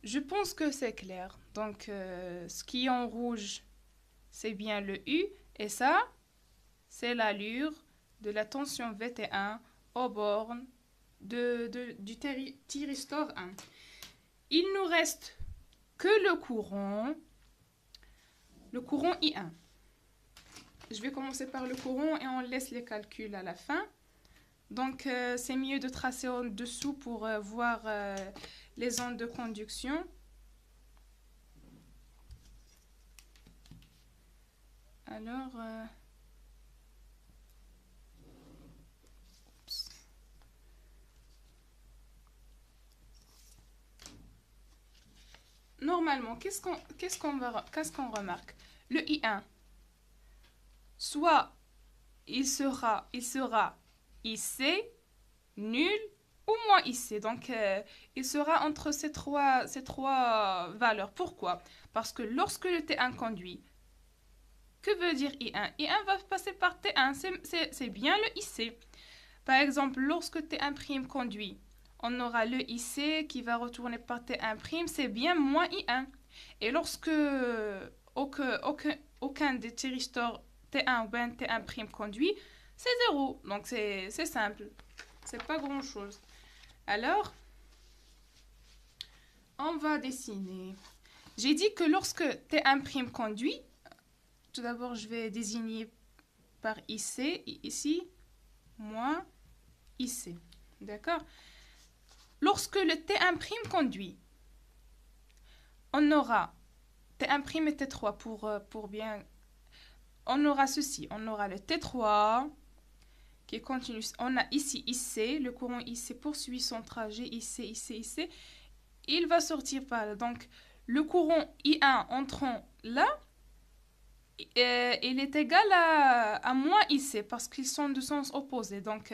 Je pense que c'est clair. Donc, ce qui est en rouge, c'est bien le U. Et ça, c'est l'allure de la tension VT1 aux bornes du thyristor 1. Il nous reste que le courant I1. Je vais commencer par le courant et on laisse les calculs à la fin. Donc, c'est mieux de tracer en dessous pour voir les ondes de conduction. Alors, normalement, qu'est-ce qu'on remarque? Le I1, soit il sera IC, nul ou moins IC. Donc, il sera entre ces trois valeurs. Pourquoi? Parce que lorsque le T1 conduit, que veut dire I1? I1 va passer par T1, c'est bien le IC. Par exemple, lorsque T1' conduit, on aura le IC qui va retourner par T1', c'est bien moins I1. Et lorsque aucun des thyristors T1 ou bien T1' conduit, c'est 0. Donc c'est simple. C'est pas grand chose. Alors, on va dessiner. J'ai dit que lorsque T1' conduit, tout d'abord je vais désigner par IC, ici, moins IC. D'accord? Lorsque le T1' conduit, on aura T1' et T3 pour bien. On aura ceci. On aura le T3 qui continue. On a ici IC. Le courant IC poursuit son trajet IC, IC, IC. Il va sortir par là. Donc, le courant I1 entrant là, il est égal à moins IC parce qu'ils sont de sens opposé. Donc,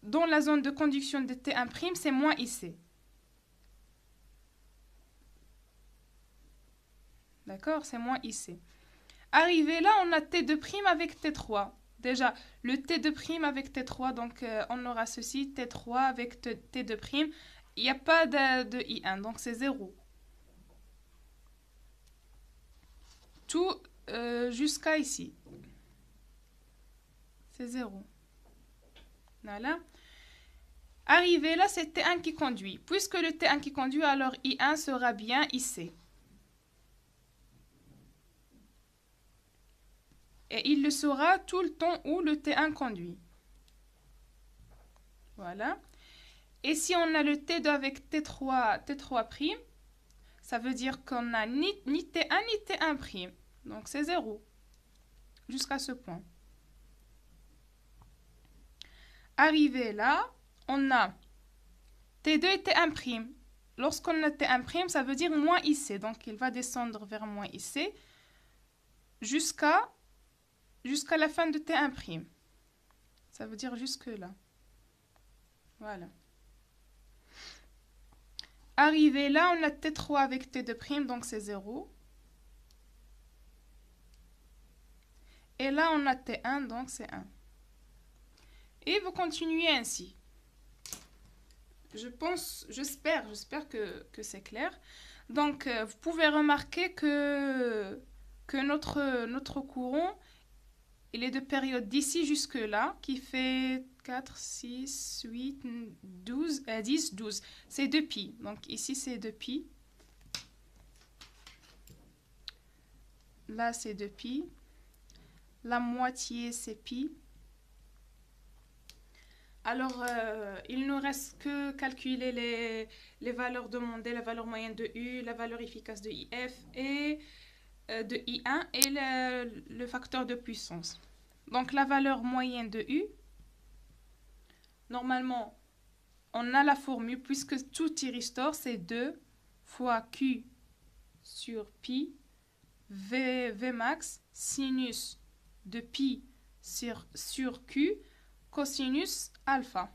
dans la zone de conduction de T1', c'est moins IC. D'accord? C'est moins IC. Arrivé là, on a T2' avec T3. Déjà, le T2' avec T3, donc on aura ceci, T3 avec T2'. Il n'y a pas de I1, donc c'est 0. Tout jusqu'à ici. C'est 0. Voilà. Arrivé là, c'est T1 qui conduit. Puisque le T1 qui conduit, alors I1 sera bien IC. Et il le sera tout le temps où le T1 conduit. Voilà. Et si on a le T2 avec T3', ça veut dire qu'on n'a ni T1 ni T1'. Donc c'est 0. Jusqu'à ce point. Arrivé là, on a T2 et T1'. Lorsqu'on a T1', ça veut dire moins IC. Donc il va descendre vers moins IC jusqu'à la fin de T1'. Ça veut dire jusque là. Voilà. Arrivé là, on a T3 avec T2', donc c'est 0. Et là, on a T1, donc c'est 1. Et vous continuez ainsi. J'espère que c'est clair. Donc, vous pouvez remarquer que notre courant, il est de période d'ici jusque là, qui fait 4, 6, 8, 12, 10, 12. C'est 2π. Donc, ici, c'est 2π. Là, c'est 2π. La moitié, c'est π. Alors, il ne nous reste que calculer les valeurs demandées, la valeur moyenne de U, la valeur efficace de IF et de I1 et le facteur de puissance. Donc, la valeur moyenne de U, normalement, on a la formule puisque tout thyristor, c'est 2 fois Q sur pi, V max, sinus de pi sur Q, cosinus alpha.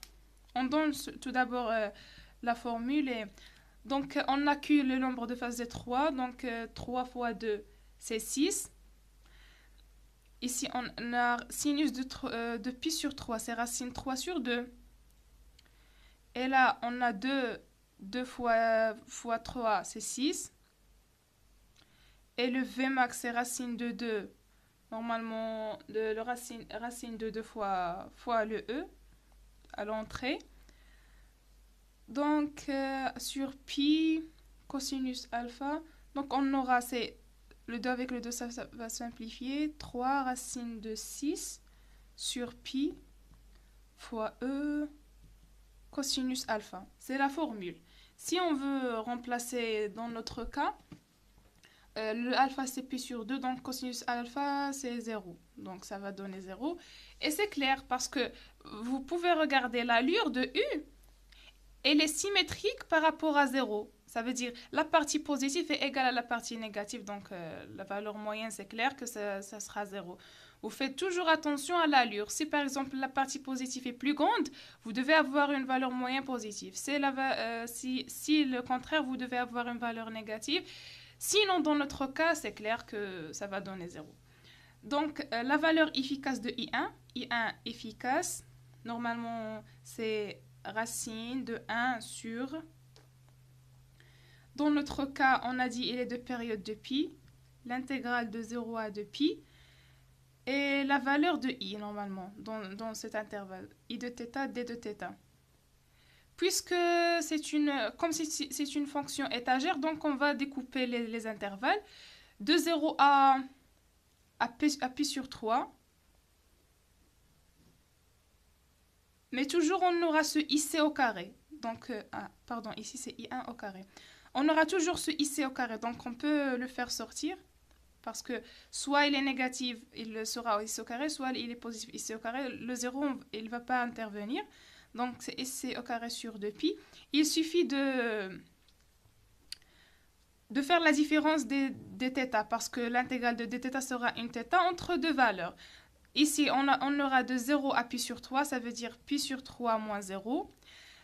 On donne tout d'abord la formule. Donc, on a Q, le nombre de phases est 3. Donc, 3 fois 2, c'est 6. Ici, on a sinus de pi sur 3, c'est racine 3 sur 2. Et là, on a 2 2 fois 3, c'est 6. Et le Vmax, c'est racine de 2. Normalement, le racine de 2 fois le E à l'entrée. Donc, sur pi cosinus alpha, donc on aura, le 2 avec le 2, ça va simplifier. 3 racine de 6 sur pi fois E cosinus alpha. C'est la formule. Si on veut remplacer dans notre cas, le alpha c'est pi sur 2, donc cosinus alpha c'est 0. Donc ça va donner 0. Et c'est clair parce que vous pouvez regarder l'allure de U, elle est symétrique par rapport à 0. Ça veut dire la partie positive est égale à la partie négative, donc la valeur moyenne c'est clair que ça sera 0. Vous faites toujours attention à l'allure. Si par exemple la partie positive est plus grande, vous devez avoir une valeur moyenne positive. Si le contraire, vous devez avoir une valeur négative. Sinon, dans notre cas, c'est clair que ça va donner 0. Donc, la valeur efficace de I1 efficace, normalement, c'est racine de 1 sur... Dans notre cas, on a dit il est de période de pi, l'intégrale de 0 à 2 pi, et la valeur de I, normalement, dans cet intervalle, I de θ, D de θ. Puisque comme c'est une fonction étagère, donc on va découper les intervalles de 0 à pi sur 3. Mais toujours, on aura ce IC au carré. Donc, ici c'est I1 au carré. On aura toujours ce IC au carré, donc on peut le faire sortir. Parce que soit il est négatif, il sera ici au carré, soit il est positif ici au carré. Le 0, il ne va pas intervenir. Donc, c'est ici au carré sur 2pi. Il suffit de faire la différence des θ, parce que l'intégrale de dθ sera une θ entre deux valeurs. Ici, on aura de 0 à pi sur 3, ça veut dire pi sur 3 moins 0.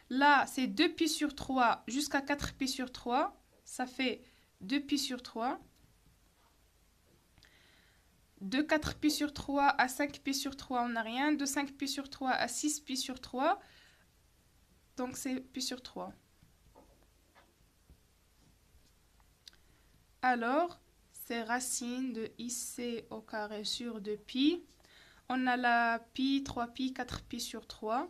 Là, c'est 2 pi sur 3 jusqu'à 4 pi sur 3. Ça fait 2 pi sur 3. De 4 pi sur 3 à 5 pi sur 3, on n'a rien. De 5 pi sur 3 à 6 pi sur 3, donc c'est pi sur 3. Alors, c'est racine de IC au carré sur 2pi. On a la pi, 3pi, 4pi sur 3,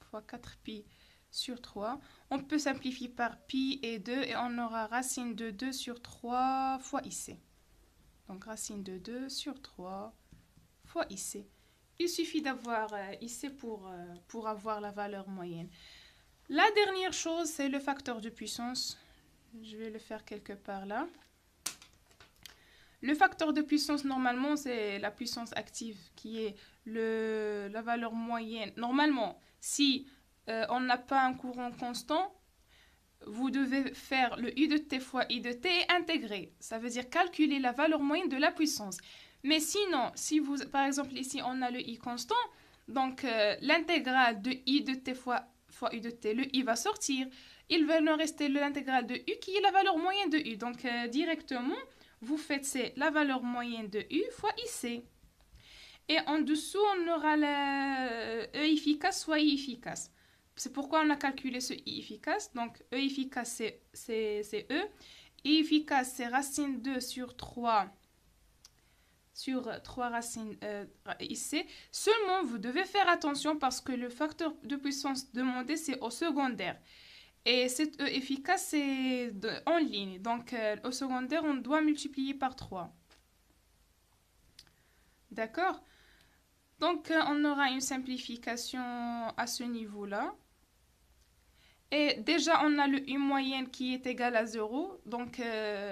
fois 4pi sur 3. On peut simplifier par pi et 2 et on aura racine de 2 sur 3 fois IC. Donc, racine de 2 sur 3 fois IC. Il suffit d'avoir IC pour avoir la valeur moyenne. La dernière chose, c'est le facteur de puissance. Je vais le faire quelque part là. Le facteur de puissance, normalement, c'est la puissance active qui est la valeur moyenne. Normalement, si on n'a pas un courant constant, vous devez faire le I de t fois I de t et intégrer. Ça veut dire calculer la valeur moyenne de la puissance. Mais sinon, par exemple, ici, on a le I constant, donc l'intégrale de I de t fois I de t, le I va sortir. Il va nous rester l'intégrale de U qui est la valeur moyenne de U. Donc, directement, vous faites la valeur moyenne de U fois IC. Et en dessous, on aura la E efficace soit I efficace. C'est pourquoi on a calculé ce I efficace. Donc, E efficace, c'est E. I efficace, c'est racine 2 sur 3 racines IC. Seulement, vous devez faire attention parce que le facteur de puissance demandé, c'est au secondaire. Et cette E efficace, c'est en ligne. Donc, au secondaire, on doit multiplier par 3. D'accord? Donc, on aura une simplification à ce niveau-là. Et déjà, on a le U moyenne qui est égal à 0. Donc,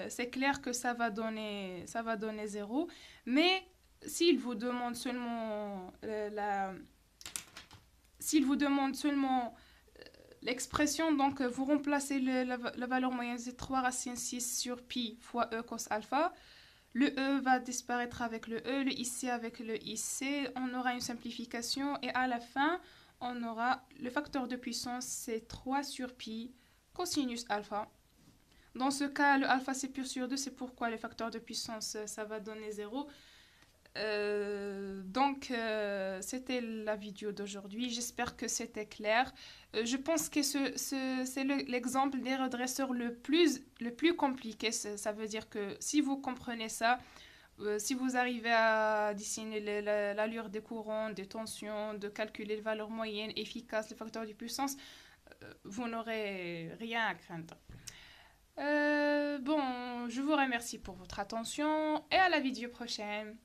c'est clair que ça va donner 0. Mais s'il vous demande seulement l'expression, donc vous remplacez la valeur moyenne, c'est 3 racine 6 sur pi fois E cos alpha. Le E va disparaître avec le E, le IC avec le IC. On aura une simplification et à la fin, on aura le facteur de puissance, c'est 3 sur pi cosinus alpha. Dans ce cas, le alpha c'est pur sur 2, c'est pourquoi le facteur de puissance, ça va donner 0. C'était la vidéo d'aujourd'hui. J'espère que c'était clair. Je pense que c'est l'exemple des redresseurs le plus compliqué. Ça veut dire que si vous comprenez ça, si vous arrivez à dessiner l'allure des courants, des tensions, de calculer les valeurs moyennes, efficaces, les facteurs de puissance, vous n'aurez rien à craindre. Bon, je vous remercie pour votre attention et à la vidéo prochaine.